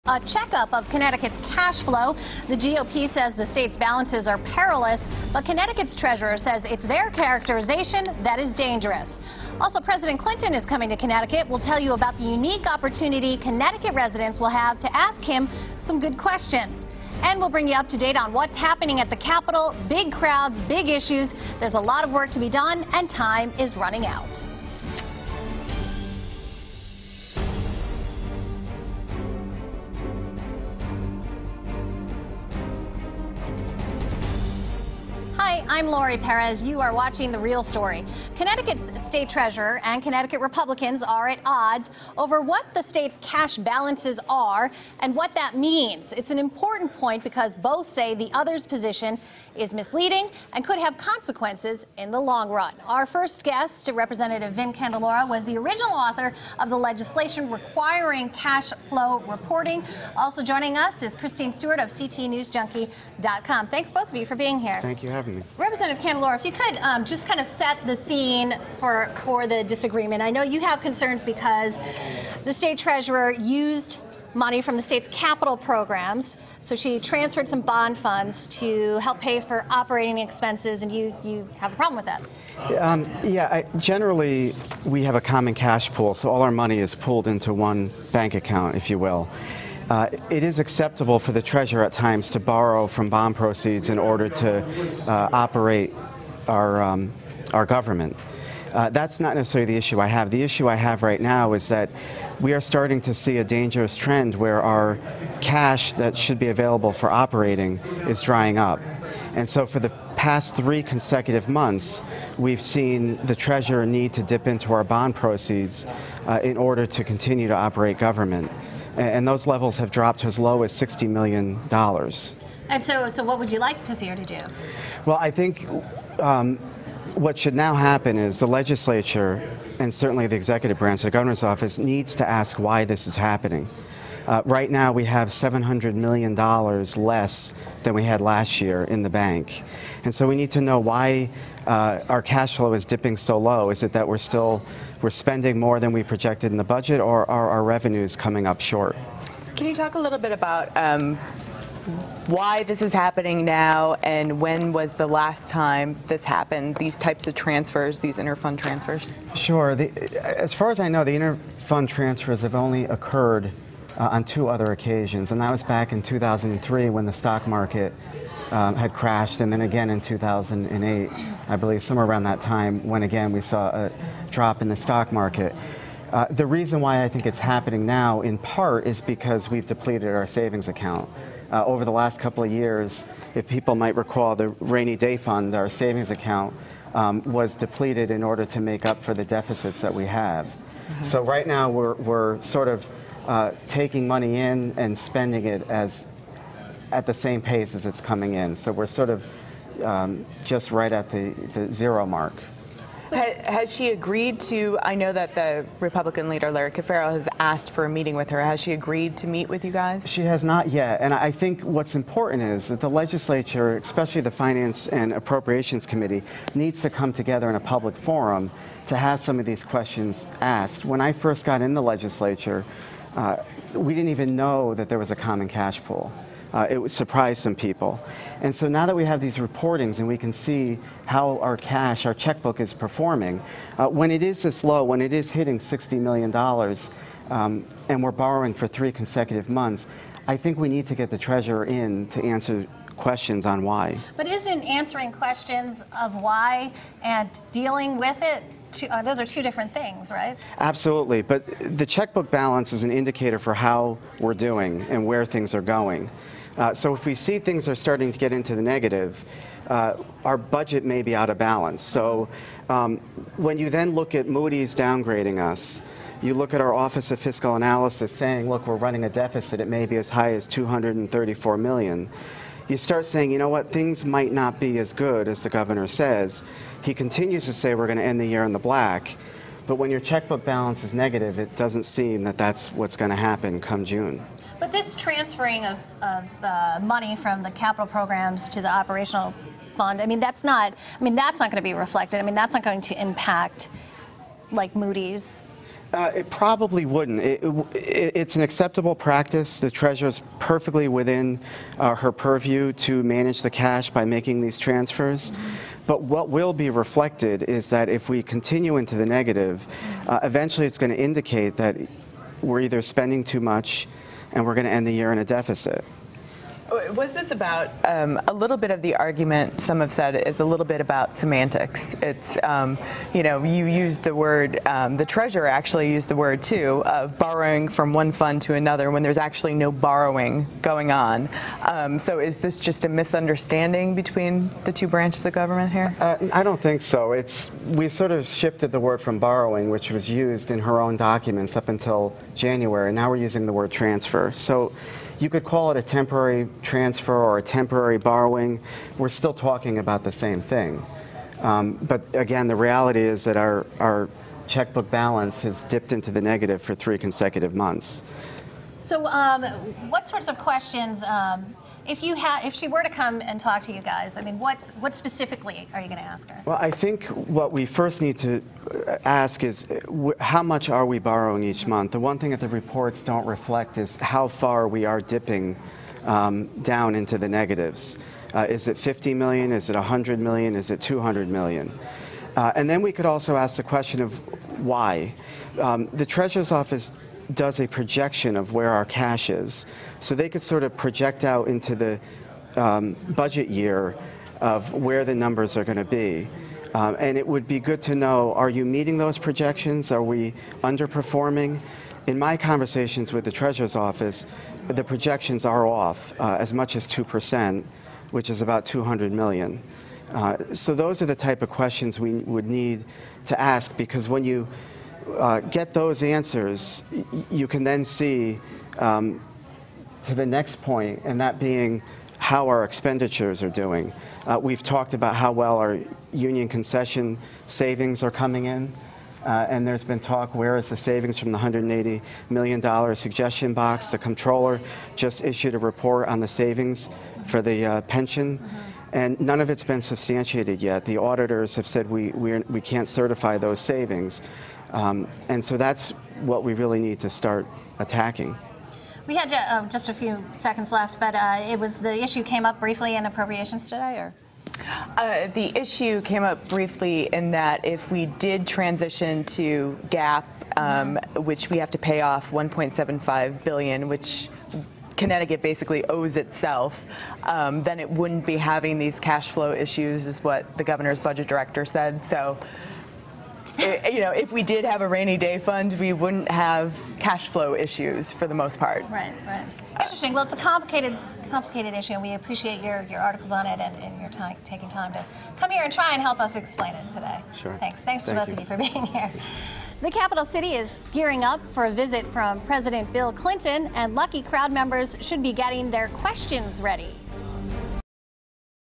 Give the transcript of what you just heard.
A checkup of Connecticut's cash flow. The GOP says the state's balances are perilous, but Connecticut's treasurer says it's their characterization that is dangerous. Also, President Clinton is coming to Connecticut. We'll tell you about the unique opportunity Connecticut residents will have to ask him some good questions. And we'll bring you up to date on what's happening at the Capitol. Big crowds, big issues. There's a lot of work to be done, and time is running out. Hi, I'm Lori Perez. You are watching The Real Story. Connecticut's state treasurer and Connecticut Republicans are at odds over what the state's cash balances are and what that means. It's an important point because both say the other's position is misleading and could have consequences in the long run. Our first guest, Representative Vin Candelora, was the original author of the legislation requiring cash flow reporting. Also joining us is Christine Stuart of CTNewsJunkie.com. Thanks both of you for being here. Thank you for having me. Representative Candelora, if you could just kind of set the scene for the disagreement. I know you have concerns because the state treasurer used money from the state's capital programs, so she transferred some bond funds to help pay for operating expenses, and you have a problem with that. Generally, we have a common cash pool, so all our money is pooled into one bank account, if you will. It is acceptable for the treasurer at times to borrow from bond proceeds in order to operate our government. That's not necessarily the issue I have. The issue I have right now is that we are starting to see a dangerous trend where our cash that should be available for operating is drying up. And so for the past 3 consecutive months, we've seen the treasurer need to dip into our bond proceeds in order to continue to operate government. And those levels have dropped to as low as $60 million. And so what would you like to see her to do? Well, I think what should now happen is the legislature, and certainly the executive branch, the governor's office, needs to ask why this is happening. Right now we have $700 million less than we had last year in the bank. And so we need to know why our cash flow is dipping so low. Is it that we're spending more than we projected in the budget, or are our revenues coming up short? Can you talk a little bit about why this is happening now, and when was the last time this happened, these types of transfers, these interfund transfers? Sure. As far as I know, the interfund transfers have only occurred on 2 other occasions, and that was back in 2003 when the stock market had crashed, and then again in 2008, I believe, somewhere around that time, when again we saw a drop in the stock market. The reason why I think it's happening now, in part, is because we've depleted our savings account. Over the last couple of years, if people might recall, the rainy day fund, our savings account, was depleted in order to make up for the deficits that we have. Mm-hmm. So right now we're sort of taking money in and spending it at the same pace as it's coming in. So we're sort of just right at the zero mark. Has she agreed to, I know that the Republican leader, Larry Cafaro, has asked for a meeting with her. Has she agreed to meet with you guys? She has not yet. And I think what's important is that the legislature, especially the Finance and Appropriations Committee, needs to come together in a public forum to have some of these questions asked. When I first got in the legislature, we didn't even know that there was a common cash pool. It would surprise some people. And so now that we have these reportings and we can see how our cash, our checkbook is performing, when it is this low, when it is hitting $60 million, and we're borrowing for 3 consecutive months, I think we need to get the treasurer in to answer questions on why. But isn't answering questions of why and dealing with it, those are 2 different things, right? Absolutely. But the checkbook balance is an indicator for how we're doing and where things are going. So if we see things are starting to get into the negative, our budget may be out of balance. So when you then look at Moody's downgrading us, you look at our Office of Fiscal Analysis saying, look, we're running a deficit, it may be as high as $234 million. You start saying, you know what, things might not be as good as the governor says. He continues to say we're going to end the year in the black. But when your checkbook balance is negative, it doesn't seem that that's what's going to happen come June. But this transferring of money from the capital programs to the operational fund, I mean, that's not going to be reflected. I mean, that's not going to impact, like, Moody's. It probably wouldn't. It's an acceptable practice. The treasurer's perfectly within her purview to manage the cash by making these transfers. But what will be reflected is that if we continue into the negative, eventually it's going to indicate that we're either spending too much and we're going to end the year in a deficit. Was this about a little bit of the argument, some have said, is a little bit about semantics. It's, you know, you used the word, the treasurer actually used the word too, of borrowing from one fund to another when there's actually no borrowing going on. So is this just a misunderstanding between the two branches of government here? I don't think so. We sort of shifted the word from borrowing, which was used in her own documents up until January. Now we're using the word transfer. So you could call it a temporary transfer or a temporary borrowing. We're still talking about the same thing. But again, the reality is that our checkbook balance has dipped into the negative for 3 consecutive months. So what sorts of questions, if she were to come and talk to you guys, I mean, what specifically are you going to ask her? Well, I think what we first need to ask is how much are we borrowing each month? The one thing that the reports don't reflect is how far we are dipping down into the negatives. Is it 50 million? Is it 100 million? Is it 200 million? And then we could also ask the question of why. The Treasurer's Office does a projection of where our cash is. So they could sort of project out into the budget year of where the numbers are going to be. And it would be good to know, are you meeting those projections? Are we underperforming? In my conversations with the Treasurer's Office, the projections are off as much as 2%, which is about 200 million. So those are the type of questions we would need to ask, because when you get those answers, you can then see to the next point, and that being how our expenditures are doing. We've talked about how well our union concession savings are coming in, and there's been talk, where is the savings from the $180 million suggestion box? The comptroller just issued a report on the savings for the pension, and none of it's been substantiated yet. The auditors have said we can't certify those savings. And so that's what we really need to start attacking. We had just a few seconds left, but the issue came up briefly in appropriations today, or? The issue came up briefly in that if we did transition to GAP, which we have to pay off $1.75 billion, which Connecticut basically owes itself, then it wouldn't be having these cash flow issues, is what the governor's budget director said. So, you know, if we did have a rainy day fund, we wouldn't have cash flow issues for the most part. Right, right. Interesting. Well, it's a complicated issue, and we appreciate your articles on it and your taking time to come here and try and help us explain it today. Sure. Thanks. Thanks to both of you for being here. The capital city is gearing up for a visit from President Bill Clinton, and lucky crowd members should be getting their questions ready.